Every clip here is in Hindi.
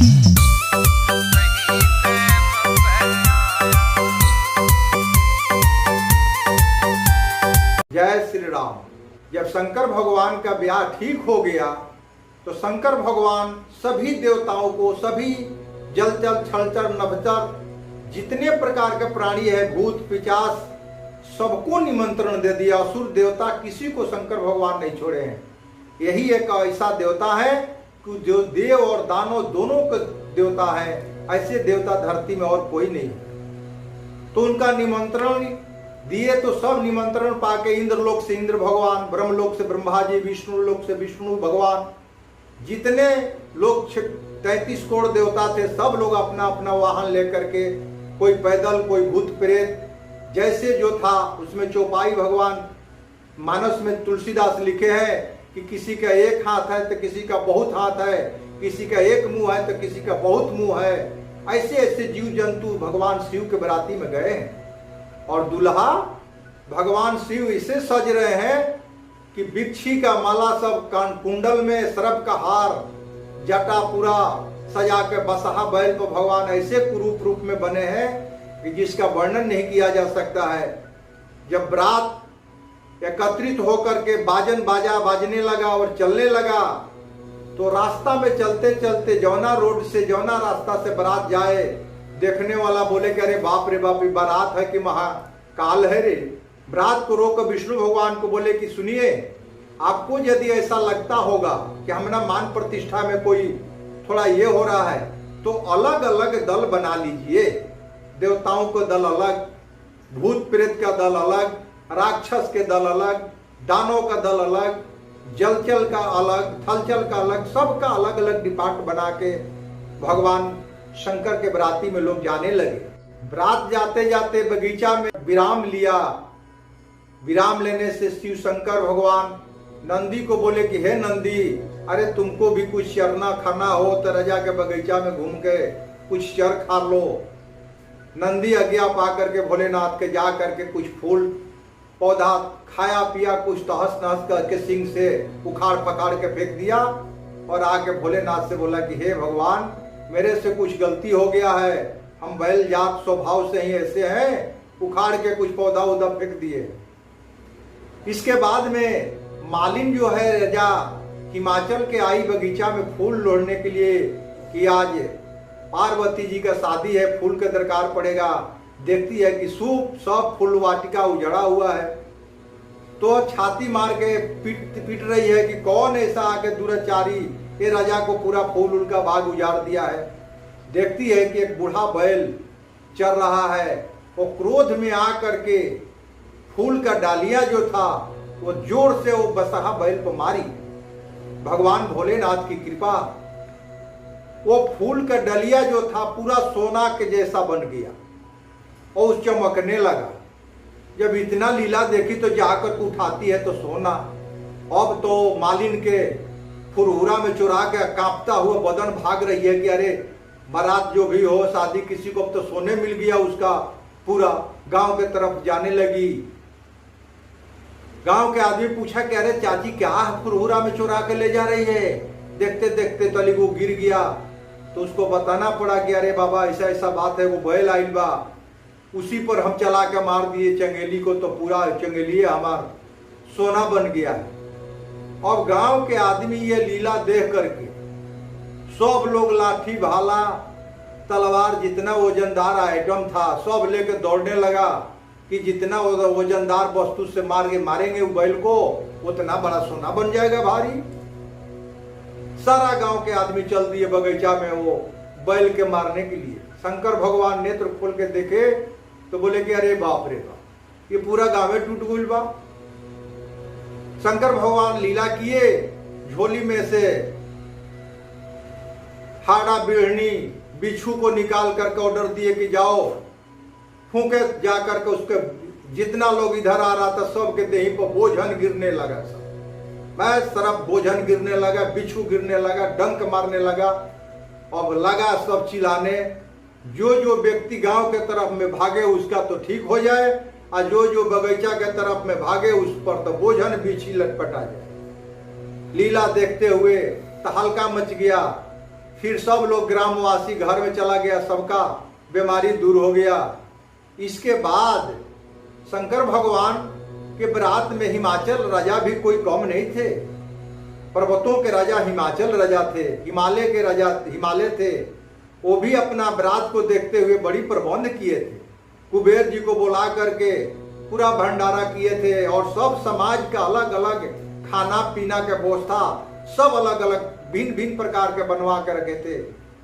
जय श्री राम। जब शंकर भगवान का ब्याह ठीक हो गया तो शंकर भगवान सभी देवताओं को, सभी जलचर छलचर नभचर जितने प्रकार के प्राणी है, भूत पिशाच, सबको निमंत्रण दे दिया। असुर देवता किसी को शंकर भगवान नहीं छोड़े हैं। यही एक ऐसा देवता है कि जो देव और दानव दोनों के देवता है। ऐसे देवता धरती में और कोई नहीं। तो उनका निमंत्रण दिए तो सब निमंत्रण पाके इंद्रलोक से इंद्र भगवान, ब्रह्मलोक से ब्रह्मा जी, विष्णु लोक से विष्णु भगवान, जितने लोग 33 करोड़ देवता थे, सब लोग अपना अपना वाहन लेकर के, कोई पैदल, कोई भूत प्रेत, जैसे जो था उसमें चौपाई भगवान। मानस में तुलसीदास लिखे हैं कि किसी का एक हाथ है तो किसी का बहुत हाथ है, किसी का एक मुंह है तो किसी का बहुत मुंह है। ऐसे ऐसे जीव जंतु भगवान शिव के बराती में गए हैं। और दुल्हा भगवान शिव इसे सज रहे हैं कि बिच्छी का माला सब कान कुंडल में, सर्प का हार, जटा पूरा सजा के बसहा बैल पर भगवान ऐसे कुरूप रूप में बने हैं कि जिसका वर्णन नहीं किया जा सकता है। जब रात एकत्रित होकर के बाजन बाजा बाजने लगा और चलने लगा तो रास्ता में चलते चलते जौना रोड से, जौना रास्ता से बारात जाए, देखने वाला बोले कि अरे बाप रे बाप, बारात है कि महाकाल है रे। बारात को रोक विष्णु भगवान को बोले कि सुनिए, आपको यदि ऐसा लगता होगा कि हमारा मान प्रतिष्ठा में कोई थोड़ा ये हो रहा है तो अलग अलग दल बना लीजिए। देवताओं का दल अलग, भूत प्रेत का दल अलग, राक्षस के दल अलग, दानों का दल अलग, जलचल का अलग, थलचल का अलग, सबका अलग अलग डिपार्ट बना के भगवान शंकर के बराती में लोग जाने लगे। बरात जाते जाते बगीचा में विराम लिया। विराम लेने से शिव शंकर भगवान नंदी को बोले कि हे नंदी, अरे तुमको भी कुछ चरना खाना हो तो रजा के बगीचा में घूम के कुछ चर खा लो। नंदी आज्ञा पा करके भोलेनाथ के जा करके कुछ फूल पौधा खाया पिया, कुछ तहस नहस करके सिंह से उखाड़ पखाड़ के फेंक दिया और आके भोलेनाथ से बोला कि हे भगवान, मेरे से कुछ गलती हो गया है, हम बैल जात स्वभाव से ही ऐसे हैं, उखाड़ के कुछ पौधा उधर फेंक दिए। इसके बाद में मालिन जो है रजा हिमाचल के आई बगीचा में फूल लोढ़ने के लिए कि आज पार्वती जी का शादी है, फूल का दरकार पड़ेगा। देखती है कि सूप सब फूल वाटिका उजड़ा हुआ है तो छाती मार के पीट रही है कि कौन ऐसा आके दुराचारी ये राजा को पूरा फूल उनका बाग उजाड़ दिया है। देखती है कि एक बूढ़ा बैल चल रहा है, वो क्रोध में आ करके फूल का डालिया जो था वो जोर से वो बसहा बैल को मारी। भगवान भोलेनाथ की कृपा, वो फूल का डलिया जो था पूरा सोना के जैसा बन गया और चमकने लगा। जब इतना लीला देखी तो जाकर उठाती है तो सोना। अब तो मालिन के फुरहुरा में चुरा के कांपता हुआ बदन भाग रही है कि अरे बारात जो भी हो, शादी किसी को अब तो सोने मिल गया उसका। पूरा गांव के तरफ जाने लगी। गांव के आदमी पूछा कि अरे चाची क्या फुरहुरा में चुरा के ले जा रही है? देखते देखते तली वो गिर गया तो उसको बताना पड़ा कि अरे बाबा ऐसा ऐसा बात है, वो बैल आइल बा, उसी पर हम चला के मार दिए चंगेली को, तो पूरा चंगेली हमार सोना बन गया है। और गांव के आदमी ये लीला देख करके सब लोग लाठी भाला तलवार जितना वजनदार आइटम था सब लेके दौड़ने लगा कि जितना वजनदार वस्तु से मारेंगे बैल को उतना बड़ा सोना बन जाएगा भारी। सारा गांव के आदमी चल दिए बगीचा में वो बैल के मारने के लिए। शंकर भगवान नेत्र खोल के देखे तो बोले कि अरे बाप रे बाप, ये पूरा गांव टूट गई बा। शंकर भगवान लीला किए, झोली में से हाड़ा बिढ़नी बिच्छू को निकाल करके ऑर्डर दिए कि जाओ फूके, जा करके उसके जितना लोग इधर आ रहा था सबके देही पर बोझन गिरने लगा। सब मैं सरफ बोझन गिरने लगा, बिच्छू गिरने लगा, डंक मारने लगा। अब लगा सब चिल्लाने, जो जो व्यक्ति गांव के तरफ में भागे उसका तो ठीक हो जाए और जो जो बगीचा के तरफ में भागे उस पर तो बोझन बिछी लटपटा जाए। लीला देखते हुए तहलका मच गया। फिर सब लोग ग्रामवासी घर में चला गया, सबका बीमारी दूर हो गया। इसके बाद शंकर भगवान के बरात में हिमाचल राजा भी कोई कम नहीं थे। पर्वतों के राजा हिमाचल राजा थे, हिमालय के राजा हिमालय थे। वो भी अपना बरात को देखते हुए बड़ी प्रबंध किए थे। कुबेर जी को बुला करके पूरा भंडारा किए थे और सब समाज का अलग अलग खाना पीना के व्यवस्था सब अलग अलग भिन्न भिन्न प्रकार के बनवा के रखे थे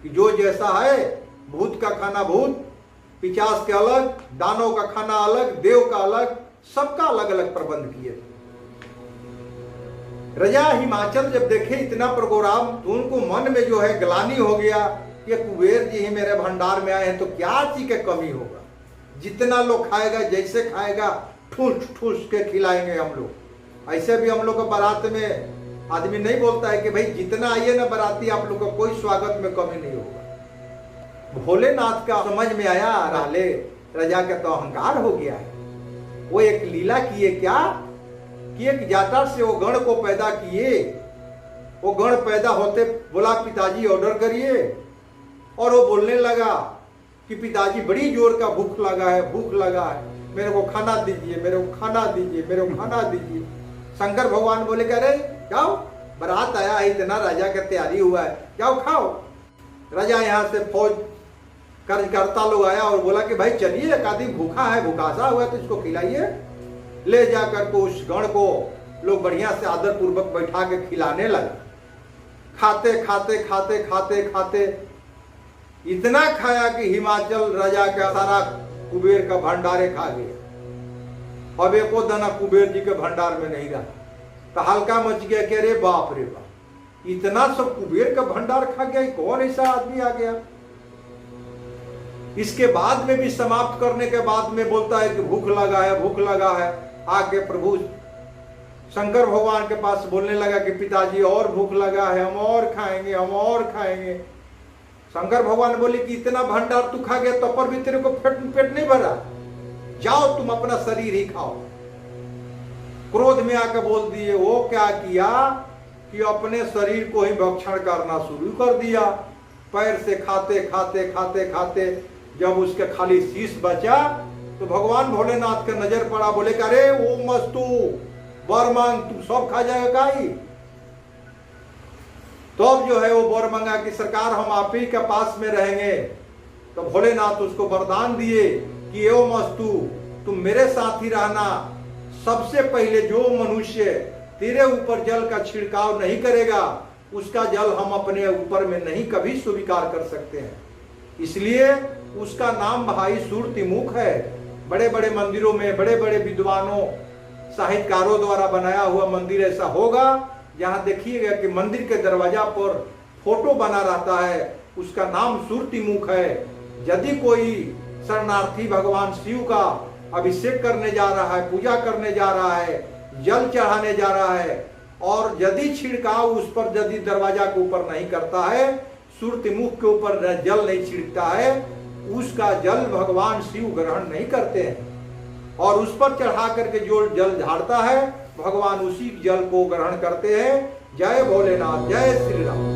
कि जो जैसा है, भूत का खाना भूत, पिचास के अलग, दानों का खाना अलग, देव का अलग, सबका अलग अलग प्रबंध किए थे। राजा हिमाचल जब देखे इतना प्रोग्राम तो उनको मन में जो है ग्लानि हो गया कि कुबेर जी ही मेरे भंडार में आए हैं तो क्या चीज की कमी होगा, जितना लोग खाएगा जैसे खाएगा ठूस ठूस के खिलाएंगे हम लोग। ऐसे भी हम लोग का बारात में आदमी नहीं बोलता है कि भाई जितना आइए ना बाराती आप लोग का कोई स्वागत में कमी नहीं होगा। भोलेनाथ का समझ में आया, राले राजा का तो अहंकार हो गया है। वो एक लीला किए क्या कि एक जाटा से वो गण को पैदा किए। वो गण पैदा होते बोला पिताजी ऑर्डर करिए, और वो बोलने लगा कि पिताजी बड़ी जोर का भूख लगा है, भूख लगा है, मेरे को खाना दीजिए, मेरे को खाना दीजिए, मेरे को खाना दीजिए। शंकर भगवान बोले कह रहे जाओ, बारात आया है, इतना राजा का तैयारी हुआ है, जाओ खाओ। राजा यहाँ से फौज कार्यकर्ता लोग आया और बोला कि भाई चलिए, एक आदमी भूखा है, भूखासा हुआ है तो इसको खिलाइए। ले जाकर के उस गण को लोग बढ़िया से आदर पूर्वक बैठा के खिलाने लगे। खाते खाते खाते खाते खाते इतना खाया कि हिमाचल राजा का सारा कुबेर का भंडारे खा गया। अब एको दाना कुबेर जी के भंडार में नहीं रहा। तो हल्का मच गया कि अरे बाप रे बाप, इतना सब कुबेर का भंडार खा गया, कौन ऐसा आदमी आ गया। इसके बाद में भी समाप्त करने के बाद में बोलता है कि भूख लगा है, भूख लगा है। आके प्रभु शंकर भगवान के पास बोलने लगा कि पिताजी और भूख लगा है, हम और खाएंगे, हम और खाएंगे। शंकर भगवान बोले कि इतना भंडार तू खा गया, तब पर भी तेरे को पेट नहीं भरा, जाओ तुम अपना शरीर ही खाओ। क्रोध में आकर बोल दिए। वो क्या किया कि अपने शरीर को ही भक्षण करना शुरू कर दिया। पैर से खाते खाते खाते खाते जब उसके खाली शीश बचा तो भगवान भोलेनाथ का नजर पड़ा। बोले कि अरे वो मस्तू वर मांग, तू सब खा जाएगा ही। तो अब जो है वो वर मांगा कि सरकार हम आप ही के पास में रहेंगे। तो भोलेनाथ उसको वरदान दिए कि ओ मस्तू तुम मेरे साथ ही रहना। सबसे पहले जो मनुष्य तेरे ऊपर जल का छिड़काव नहीं करेगा उसका जल हम अपने ऊपर में नहीं कभी स्वीकार कर सकते हैं। इसलिए उसका नाम भाई सुरतिमुख है। बड़े बड़े मंदिरों में बड़े बड़े विद्वानों साहित्यकारों द्वारा बनाया हुआ मंदिर ऐसा होगा जहां देखिएगा कि मंदिर के दरवाजा पर फोटो बना रहता है, उसका नाम सुरतिमुख है। यदि कोई शरणार्थी भगवान शिव का अभिषेक करने जा रहा है, पूजा करने जा रहा है, जल चढ़ाने जा रहा है और यदि छिड़काव उस पर यदि दरवाजा के ऊपर नहीं करता है, सुरतिमुख के ऊपर जल नहीं छिड़कता है, उसका जल भगवान शिव ग्रहण नहीं करते हैं। और उस पर चढ़ा करके जो जल झाड़ता है भगवान उसी जल को ग्रहण करते हैं। जय भोलेनाथ, जय श्री राम।